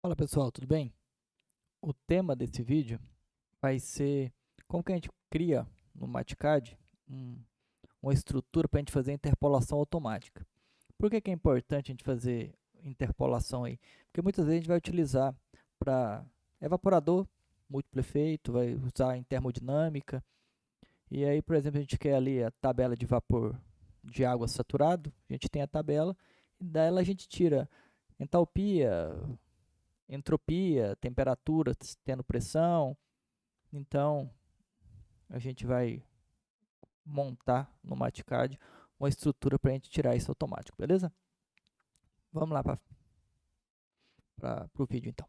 Fala pessoal, tudo bem? O tema desse vídeo vai ser como que a gente cria no MatCAD uma estrutura para a gente fazer interpolação automática. Por que é importante a gente fazer interpolação aí? Porque muitas vezes a gente vai utilizar para evaporador, múltiplo efeito, vai usar em termodinâmica, e aí, por exemplo, a gente quer ali a tabela de vapor de água saturado, a gente tem a tabela, e dela a gente tira entalpia, entropia, temperatura tendo pressão. Então, a gente vai montar no MatCAD uma estrutura para a gente tirar isso automático, beleza? Vamos lá para o vídeo então.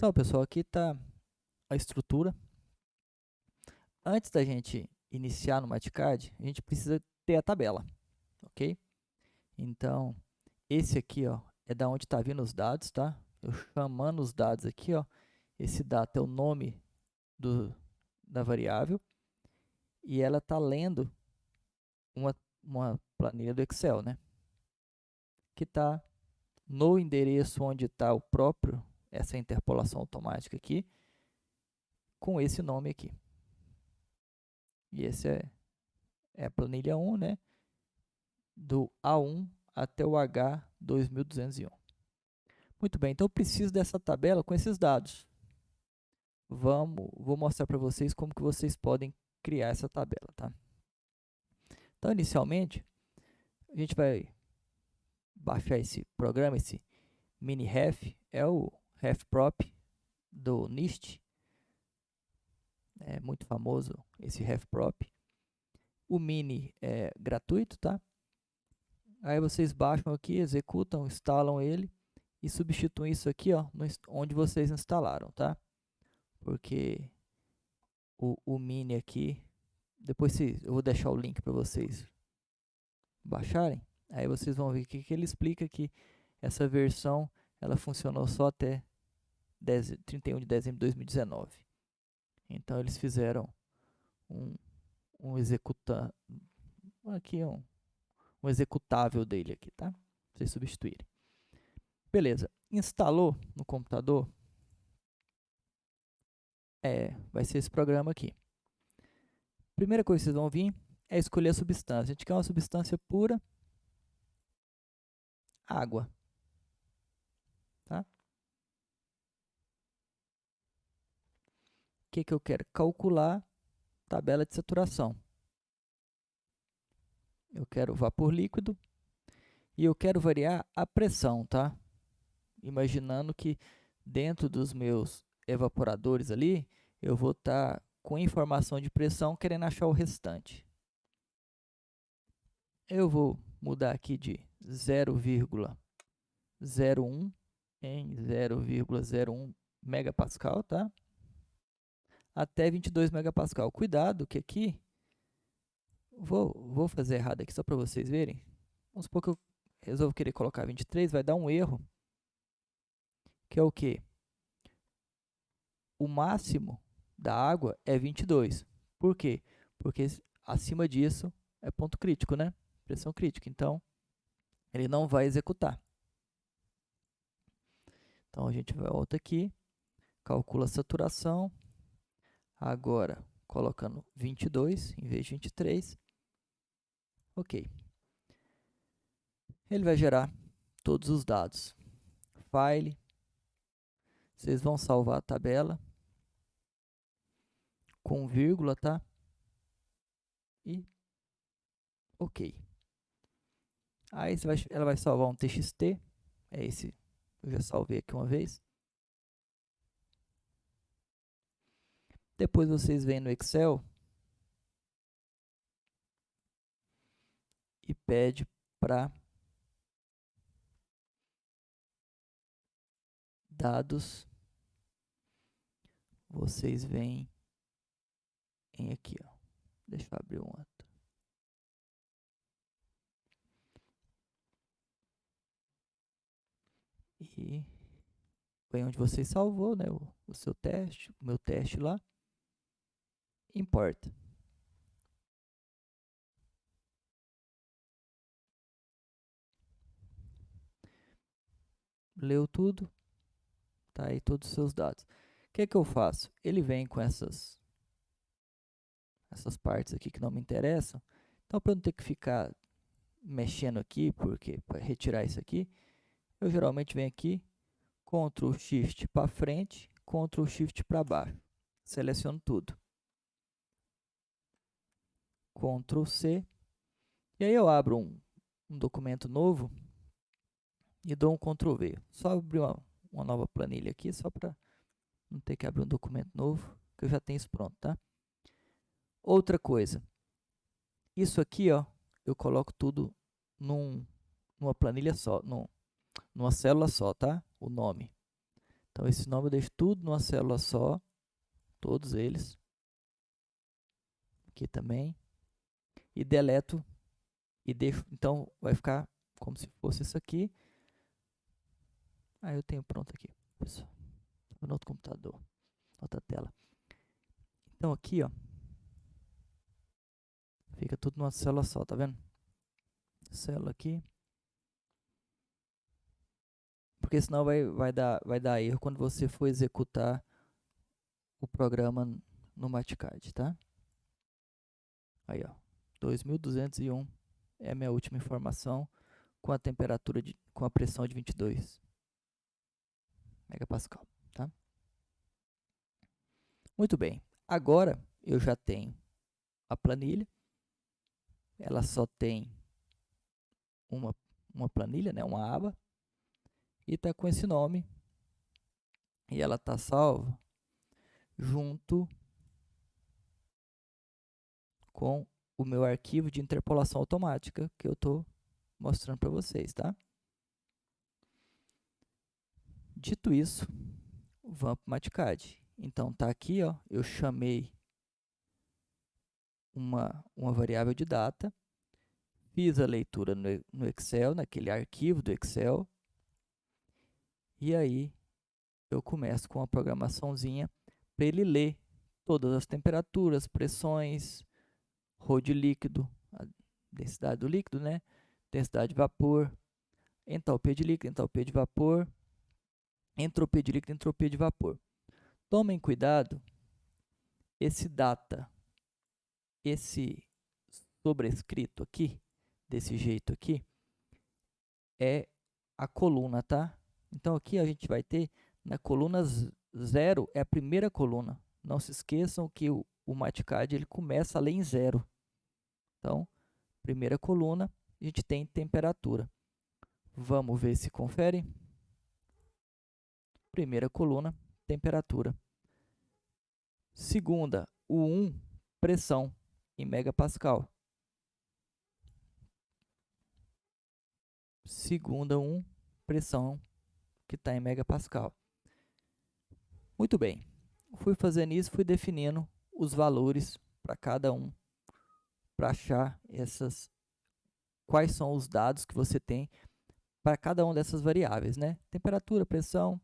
Então, pessoal, aqui está a estrutura. Antes da gente iniciar no MatCAD, a gente precisa ter a tabela, ok? Então, esse aqui, ó, é da onde está vindo os dados, tá? Eu chamando os dados aqui, ó, esse data é o nome da variável e ela está lendo uma, uma planilha do Excel, né? Que está no endereço onde está o próprio, essa interpolação automática aqui, com esse nome aqui. E esse é a planilha 1, né? Do A1 até o H2201. Muito bem, então eu preciso dessa tabela com esses dados. Vou mostrar para vocês como que vocês podem criar essa tabela, tá? Então, inicialmente, a gente vai baixar esse programa, esse mini-ref, é o refprop do NIST, é muito famoso esse refprop. O mini é gratuito, tá? Aí vocês baixam aqui, executam, instalam ele e substituem isso aqui, ó, onde vocês instalaram, tá? Porque o mini aqui, depois eu vou deixar o link para vocês baixarem. Aí vocês vão ver que ele explica que essa versão ela funcionou só até 31 de dezembro de 2019. Então eles fizeram um, um executa aqui um executável dele aqui, tá? Pra vocês substituírem. Beleza. Instalou no computador, vai ser esse programa aqui. Primeira coisa que vocês vão vir é escolher a substância. A gente quer uma substância pura, água, tá? O que eu quero? Calcular tabela de saturação. Eu quero vapor líquido e eu quero variar a pressão, tá? Imaginando que dentro dos meus evaporadores ali, eu vou estar com informação de pressão querendo achar o restante. Eu vou mudar aqui de 0,01 em 0,01 megapascal, tá? Até 22 megapascal. Cuidado que aqui, vou fazer errado aqui só para vocês verem. Vamos supor que eu resolvo querer colocar 23, vai dar um erro, que é o quê? O máximo da água é 22. Por quê? Porque acima disso é ponto crítico, né? Pressão crítica. Então, ele não vai executar. Então, a gente volta aqui, calcula a saturação. Agora, colocando 22 em vez de 23. Ok. Ele vai gerar todos os dados. File. Vocês vão salvar a tabela com vírgula, tá? E ok. Aí ela vai salvar um TXT. É esse, eu já salvei aqui uma vez. Depois vocês vêm no Excel e pede para dados. Vocês vêm em aqui, ó. Deixa eu abrir um outro. E vem onde você salvou, né, o seu teste, o meu teste lá, importa. Leu tudo, tá aí todos os seus dados. O que é que eu faço? Ele vem com essas partes aqui que não me interessam. Então, para eu não ter que ficar mexendo aqui, porque para retirar isso aqui, eu geralmente venho aqui, Ctrl Shift para frente, Ctrl Shift para baixo. Seleciono tudo. Ctrl C. E aí eu abro um documento novo e dou um Ctrl V. Só abrir uma nova planilha aqui, só para não ter que abrir um documento novo, que eu já tenho isso pronto, tá? Outra coisa, isso aqui, ó, eu coloco tudo numa planilha só, numa célula só, tá? O nome. Então, esse nome eu deixo tudo numa célula só, todos eles. Aqui também. E deleto e deixo, então vai ficar como se fosse isso aqui. Aí eu tenho pronto aqui, pessoal. No outro computador, outra tela. Então aqui, ó, fica tudo numa célula só, tá vendo? Célula aqui. Porque senão vai dar erro quando você for executar o programa no Mathcad, tá? Aí, ó, 2201 é a minha última informação com a temperatura com a pressão de 22 megapascal, tá? Muito bem. Agora eu já tenho a planilha. Ela só tem uma planilha, né, uma aba, e está com esse nome, e ela está salva junto com o meu arquivo de interpolação automática que eu estou mostrando para vocês, tá? Dito isso, vamos para o Mathcad. Então, tá aqui, ó, eu chamei uma variável de data, fiz a leitura no Excel, naquele arquivo do Excel, e aí eu começo com uma programaçãozinha para ele ler todas as temperaturas, pressões, rho de líquido, a densidade do líquido, né? Densidade de vapor, entalpia de líquido, entalpia de vapor, entropia de líquido, entropia de vapor. Tomem cuidado, esse data, esse sobrescrito aqui, desse jeito aqui, é a coluna, tá? Então aqui a gente vai ter, na coluna 0 é a primeira coluna. Não se esqueçam que o Mathcad ele começa a ler em 0. Então, primeira coluna, a gente tem temperatura. Vamos ver se confere. Primeira coluna, temperatura. Segunda, o 1, pressão em megapascal. Segunda 1, pressão que está em megapascal. Muito bem. Fui fazendo isso, fui definindo os valores para cada um, para achar quais são os dados que você tem para cada uma dessas variáveis, né? Temperatura, pressão,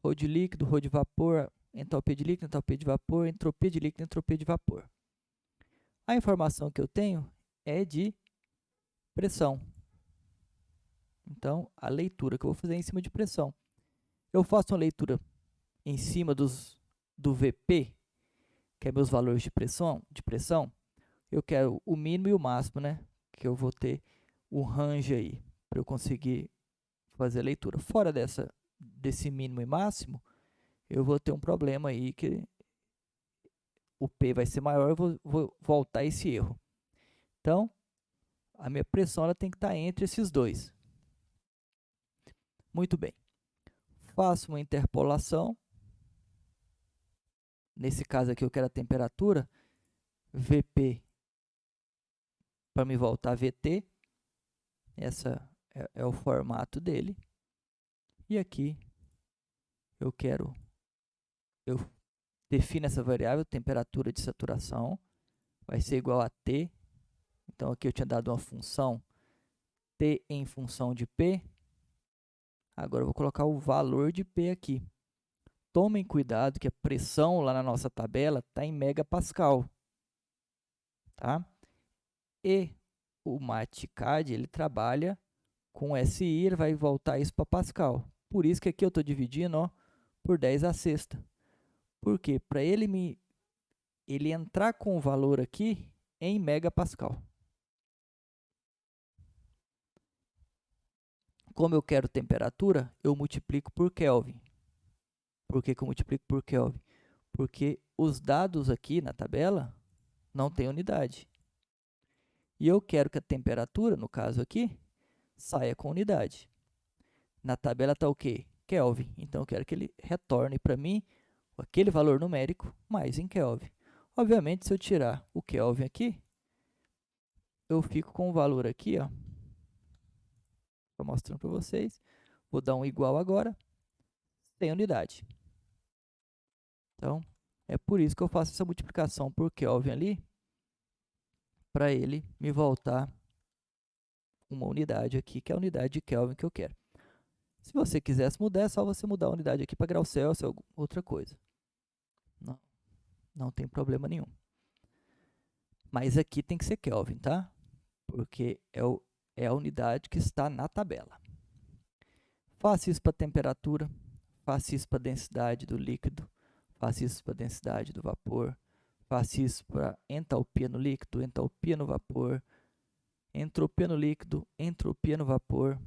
rho de líquido, rho de vapor, entalpia de líquido, entalpia de vapor, entropia de líquido, entropia de vapor. A informação que eu tenho é de pressão. Então, a leitura que eu vou fazer é em cima de pressão. Eu faço uma leitura em cima do VP, que é meus valores de pressão. Eu quero o mínimo e o máximo, né? Que eu vou ter o range aí, para eu conseguir fazer a leitura. Fora desse mínimo e máximo, eu vou ter um problema aí que o P vai ser maior, eu vou voltar esse erro. Então, a minha pressão ela tem que estar entre esses dois. Muito bem. Faço uma interpolação. Nesse caso aqui eu quero a temperatura. VP para me voltar VT. Essa é o formato dele. E aqui eu defino essa variável, temperatura de saturação. Vai ser igual a T. Então aqui eu tinha dado uma função T em função de P. Agora eu vou colocar o valor de P aqui. tomem cuidado que a pressão lá na nossa tabela está em megapascal, tá? E o MATCAD, ele trabalha com SI, ele vai voltar isso para pascal. Por isso que aqui eu estou dividindo, ó, por 10 a sexta. Por quê? Para ele entrar com o valor aqui em megapascal. Como eu quero temperatura, eu multiplico por Kelvin. Por que eu multiplico por Kelvin? Porque os dados aqui na tabela não têm unidade. E eu quero que a temperatura, no caso aqui, saia com unidade. Na tabela está o quê? Kelvin. Então, eu quero que ele retorne para mim aquele valor numérico mais em Kelvin. Obviamente, se eu tirar o Kelvin aqui, eu fico com o valor aqui, ó. Estou mostrando para vocês. Vou dar um igual agora, sem unidade. Então, é por isso que eu faço essa multiplicação por Kelvin ali, para ele me voltar uma unidade aqui, que é a unidade de Kelvin que eu quero. Se você quisesse mudar, é só você mudar a unidade aqui para grau Celsius ou outra coisa. Não tem problema nenhum. Mas aqui tem que ser Kelvin, tá? Porque é a unidade que está na tabela. Faça isso para temperatura, faça isso para densidade do líquido, faça isso para densidade do vapor, faça isso para entalpia no líquido, entalpia no vapor, entropia no líquido, entropia no vapor.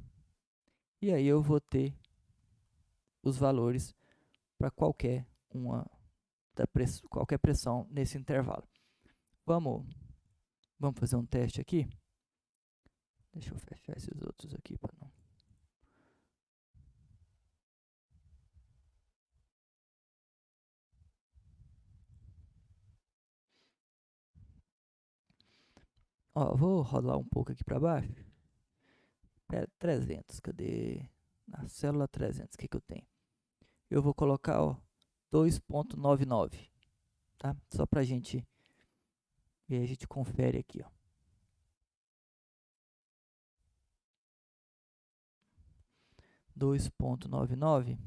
E aí eu vou ter os valores para qualquer pressão nesse intervalo. Vamos fazer um teste aqui? Deixa eu fechar esses outros aqui para não... Ó, vou rolar um pouco aqui para baixo. 300, cadê? Na célula 300, o que eu tenho? Eu vou colocar, ó, 2.99, tá? Só para a gente... E aí a gente confere aqui, ó. 2.99.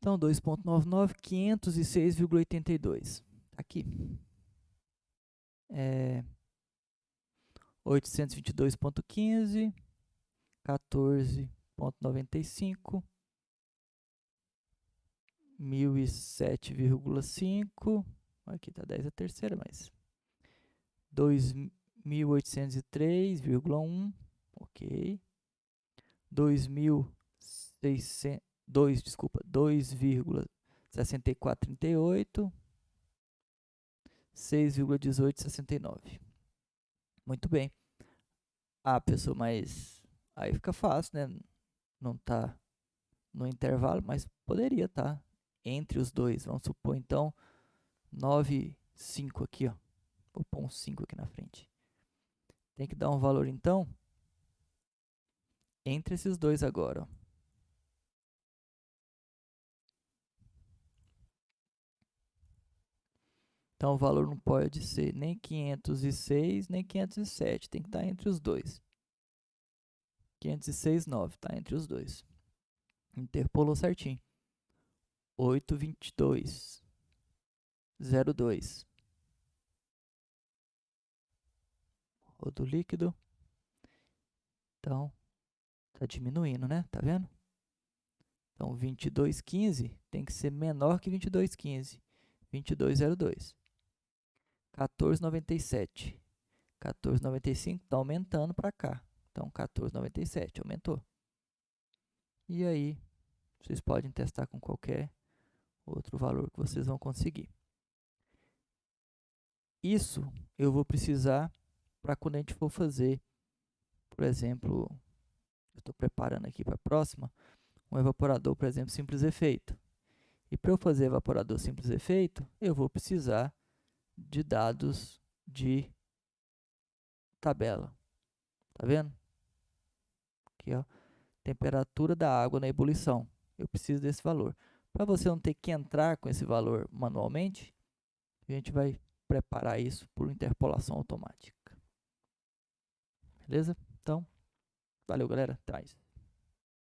Então, 2.99, 506,82. Aqui. 822.15, 14.95, 1007,5. Aqui está 10 a terceira, mas 2.803,1. Ok. 2,6438, 6,1869. Muito bem. Ah, pessoal, mas aí fica fácil, né? Não tá no intervalo, mas poderia estar entre os dois. Vamos supor, então, 9,5 aqui, ó. Vou pôr um 5 aqui na frente. Tem que dar um valor, então, entre esses dois agora, ó. Então, o valor não pode ser nem 506, nem 507. Tem que estar entre os dois. 506,9, tá entre os dois. Interpolou certinho. 8,22,02. Rodo líquido. Então, tá diminuindo, né? Tá vendo? Então, 22,15 tem que ser menor que 22,15. 22,02. 14,97. 14,95 está aumentando para cá. Então, 14,97 aumentou. E aí, vocês podem testar com qualquer outro valor que vocês vão conseguir. Isso eu vou precisar para quando a gente for fazer, por exemplo, eu estou preparando aqui para a próxima, um evaporador, por exemplo, simples efeito. E para eu fazer evaporador simples efeito, eu vou precisar de dados de tabela. Tá vendo? Aqui, ó. temperatura da água na ebulição. Eu preciso desse valor. Para você não ter que entrar com esse valor manualmente, a gente vai preparar isso por interpolação automática. Beleza? Então, valeu, galera. Até mais.